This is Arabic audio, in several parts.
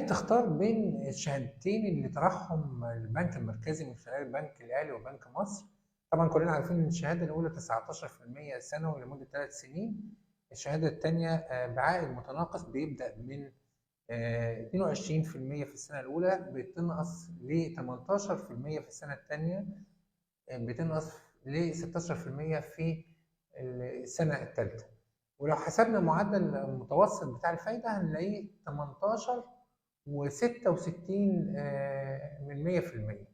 بتختار بين الشهادتين اللي طرحهم البنك المركزي من خلال البنك الأهلي وبنك مصر. طبعا كلنا عارفين ان الشهاده الاولى 19% سنوي لمده 3 سنين. الشهاده الثانيه بعائد متناقص بيبدا من 22% في السنه الاولى، بتنقص ل 18% في السنه الثانيه، بتنقص ل 16% في السنه الثالثه. ولو حسبنا معدل المتوسط بتاع الفايده هنلاقيه 18 و66 من 100%،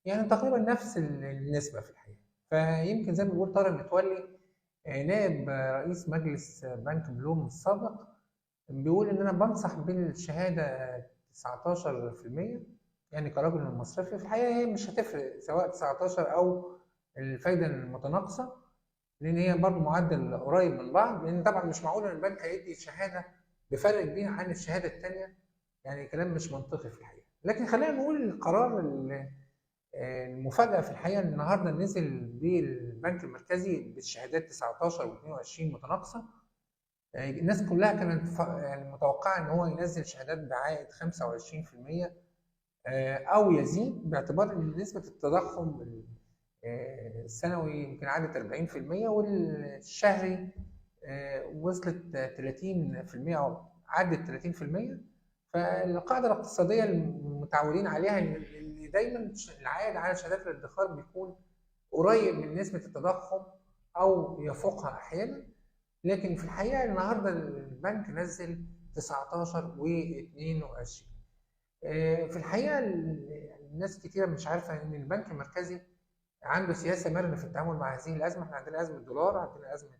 يعني تقريبا نفس النسبة في الحقيقة. فيمكن زي ما بيقول طارق متولي نائب رئيس مجلس بنك بلوم السابق بيقول إن أنا بنصح بالشهادة 19%، يعني كراجل مصرفي في الحقيقة هي مش هتفرق سواء 19 أو الفايدة المتناقصة، لأن هي برضه معدل قريب من بعض، لأن طبعا مش معقول إن البنك هيدي شهادة بفرق كبير عن الشهادة الثانية، يعني كلام مش منطقي في الحقيقة. لكن خلينا نقول القرار المفاجأة في الحقيقة النهارده نزل بالبنك المركزي بالشهادات 19 و22 متناقصة. الناس كلها كانت يعني متوقعة إن هو ينزل شهادات بعائد 25% أو يزيد، باعتبار إن نسبة التضخم السنوي يمكن عدت 40% والشهري وصلت 30% أو عدت 30%. فالقاعدة الاقتصادية المتعودين عليها إن دايما العائد على شهادات الادخار بيكون قريب من نسبة التضخم أو يفوقها أحيانا، لكن في الحقيقة النهاردة البنك نزل 19 و22. في الحقيقة الناس كتيرة مش عارفة إن البنك المركزي عنده سياسة مرنة في التعامل مع هذه الأزمة. احنا عندنا أزمة دولار، عندنا أزمة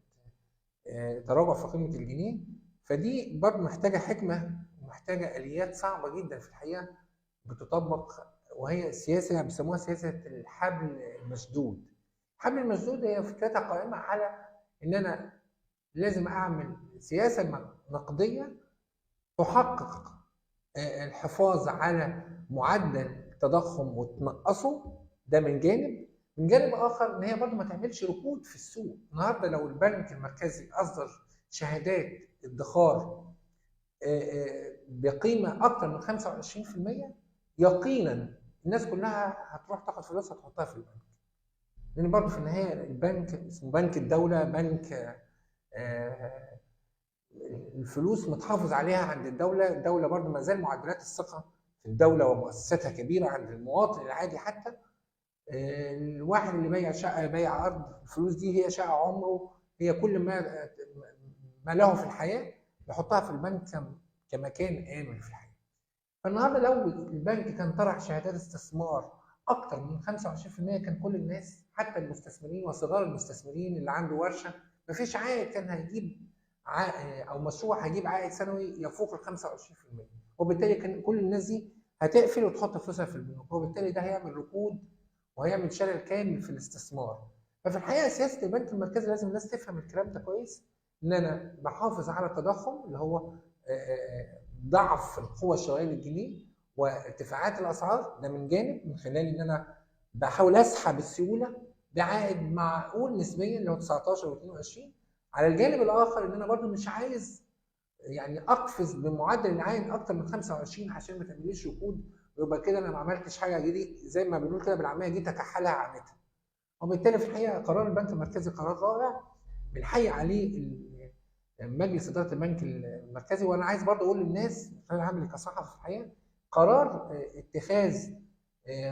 تراجع في قيمة الجنيه، فدي برضه محتاجة حكمة ومحتاجة آليات صعبة جدا في الحقيقة بتطبق، وهي سياسة بيسموها سياسة الحبل المشدود. الحبل المشدود هي فكرتها قائمة على إن أنا لازم أعمل سياسة نقدية تحقق الحفاظ على معدل التضخم وتنقصه، ده من جانب. من جانب آخر إن هي برضه ما تعملش ركود في السوق. النهارده لو البنك المركزي أصدر شهادات ادخار بقيمة أكتر من 25%، يقينا الناس كلها هتروح تاخد فلوسها تحطها في البنك، لأن برضه في النهاية البنك اسمه بنك الدولة، بنك الفلوس متحافظ عليها عند الدولة. الدولة برضه ما زال معدلات الثقة في الدولة ومؤسساتها كبيرة عند المواطن العادي. حتى الواحد اللي بايع شقة بايع أرض، الفلوس دي هي شقة عمره، هي كل ما له في الحياة يحطها في البنك كمكان آمن في الحياة. فالنهارده لو البنك كان طرح شهادات استثمار أكتر من 25%، كان كل الناس حتى المستثمرين وصغار المستثمرين اللي عنده ورشة مفيش عائد كان هيجيب أو مشروع هيجيب عائد سنوي يفوق ال 25%، وبالتالي كان كل الناس دي هتقفل وتحط فلوسها في البنوك، وبالتالي ده هيعمل ركود وهيعمل شلل كامل في الاستثمار. ففي الحقيقه سياسه البنك المركزي لازم الناس تفهم الكلام ده كويس، ان انا بحافظ على التضخم اللي هو ضعف القوه الشرائيه للجنيه وارتفاعات الاسعار، ده من جانب من خلال ان انا بحاول اسحب السيوله بعائد معقول نسبيا اللي هو 19 و22. على الجانب الاخر ان انا برضو مش عايز يعني اقفز بمعدل العائد اكتر من 25 عشان ما تعمليش ركود ويبقى كده انا ما عملتش حاجه جديد، زي ما بنقول كده بالعاميه دي تكحلها عامتها. وبالتالي في الحقيقه قرار البنك المركزي قرار رائع بنحيي عليه مجلس اداره البنك المركزي. وانا عايز برضه اقول للناس، انا عامل كصحفي في الحقيقه، قرار اتخاذ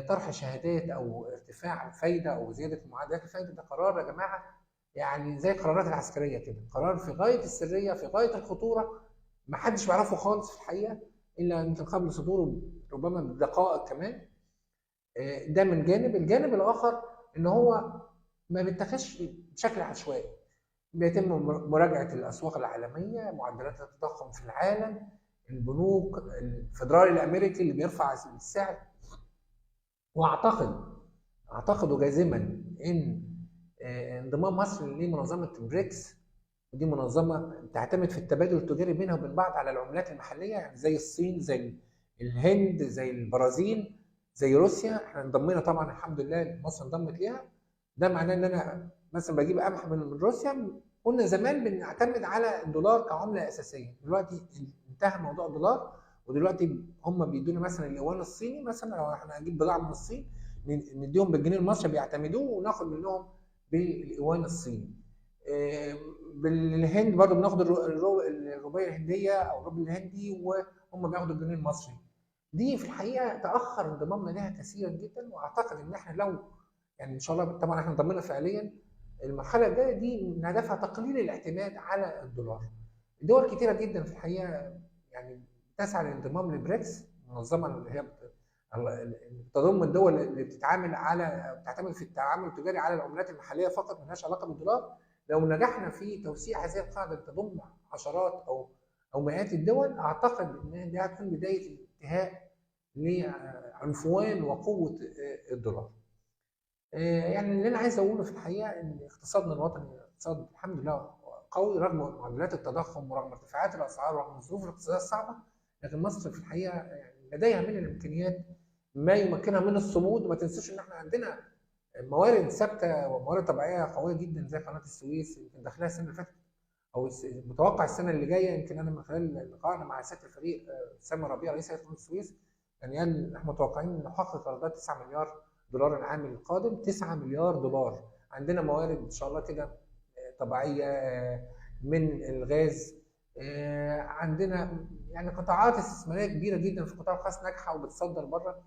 طرح شهادات او ارتفاع الفايده او زياده معدلات الفايده، ده قرار يا جماعه يعني زي القرارات العسكريه كده، قرار في غايه السريه في غايه الخطوره، ما حدش بيعرفه خالص في الحقيقه الا يمكن قبل صدوره ربما بدقائق كمان. ده من جانب. الجانب الاخر ان هو ما بيتخذش بشكل عشوائي، بيتم مراجعه الاسواق العالميه، معدلات التضخم في العالم، البنوك، الفدرالي الامريكي اللي بيرفع السعر. واعتقد جازما ان انضمام مصر لمنظمه بريكس، ودي منظمه تعتمد في التبادل التجاري بينها وبين بعض على العملات المحليه، يعني زي الصين، زي الهند، زي البرازيل، زي روسيا. احنا انضمينا طبعا الحمد لله، مصر انضمت ليها. ده معناه ان انا مثلا بجيب قمح من روسيا. كنا زمان بنعتمد على الدولار كعمله اساسيه، دلوقتي انتهى موضوع الدولار ودلوقتي هم بيدونا مثلا الايوان الصيني، مثلا لو احنا هنجيب بضاعه من الصين نديهم بالجنيه المصري بيعتمدوه وناخد منهم بالايوان الصيني. آه، بالهند برضه بناخد الروبيه الهنديه او الروبل الهندي، وهم بياخدوا الجنيه المصري. دي في الحقيقه تاخر انضمامنا لها كثيرا جدا، واعتقد ان احنا لو يعني ان شاء الله طبعا احنا انضمينا فعليا، المرحله الجايه دي من هدفها تقليل الاعتماد على الدولار. دول كتيره جدا في الحقيقه يعني تسعى للانضمام للبريكس، المنظمه اللي هي بتضم الدول اللي بتتعامل على بتعتمد في التعامل التجاري على العملات المحليه فقط، ملهاش علاقه بالدولار. لو نجحنا في توسيع هذه القاعده تضم عشرات او مئات الدول، اعتقد ان دي هتكون بدايه الانتهاء لعنفوان وقوه الدولار. يعني اللي انا عايز اقوله في الحقيقه ان اقتصادنا الوطني اقتصاد الحمد لله قوي رغم معدلات التضخم ورغم ارتفاعات الاسعار ورغم الظروف الاقتصاديه الصعبه، لكن مصر في الحقيقه يعني لديها من الامكانيات ما يمكنها من الصمود. وما تنسوش ان احنا عندنا موارد ثابته وموارد طبيعيه قويه جدا زي قناه السويس، يمكن داخلها السنه اللي فاتت او متوقع السنه اللي جايه. يمكن انا من خلال لقائنا مع سياده الفريق سامي ربيع رئيس هيئه قناه السويس يعني قال احنا متوقعين نحقق ايرادات 9 مليار دولار العام القادم. 9 مليار دولار. عندنا موارد ان شاء الله كده طبيعيه من الغاز. عندنا يعني قطاعات استثماريه كبيره جدا في القطاع الخاص ناجحه وبتصدر بره.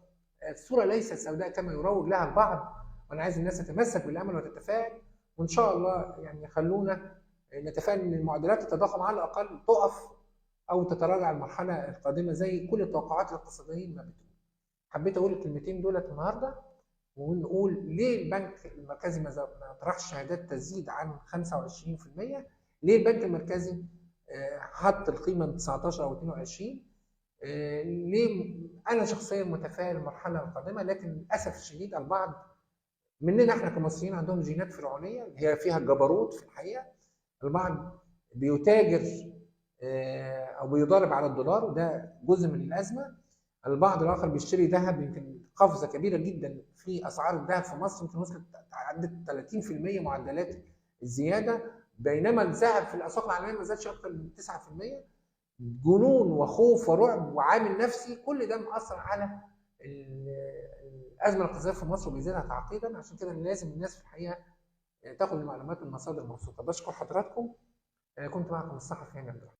الصوره ليست سوداء كما يروج لها البعض، وانا عايز الناس تتمسك بالامل وتتفائل، وان شاء الله يعني خلونا نتفائل ان معدلات التضخم على الاقل تقف او تتراجع المرحله القادمه زي كل التوقعات الاقتصاديين ما بتقول. حبيت اقول الكلمتين دولت النهارده، ونقول ليه البنك المركزي ما طرحش شهادات تزيد عن 25%؟ ليه البنك المركزي حط القيمه ب 19 او 22؟ ليه انا شخصيا متفائل المرحله القادمه، لكن للاسف الشديد البعض مننا احنا كمصريين عندهم جينات فرعونيه هي فيها الجبروت في الحقيقه. البعض بيتاجر او بيضارب على الدولار وده جزء من الازمه. البعض الاخر بيشتري ذهب، يمكن قفزه كبيره جدا في اسعار الذهب في مصر، يمكن وصلت عدت 30% معدلات الزياده، بينما الذهب في الاسواق العالميه ما زادش اكثر من 9%. جنون وخوف ورعب وعامل نفسي كل ده مأثر على الازمه الاقتصاديه في مصر وبيزيدها تعقيدا. عشان كده لازم الناس في الحقيقه تاخد المعلومات من مصادر موثوقه. بشكر حضراتكم. كنت معكم الصحفي هاني عبد الرحمن.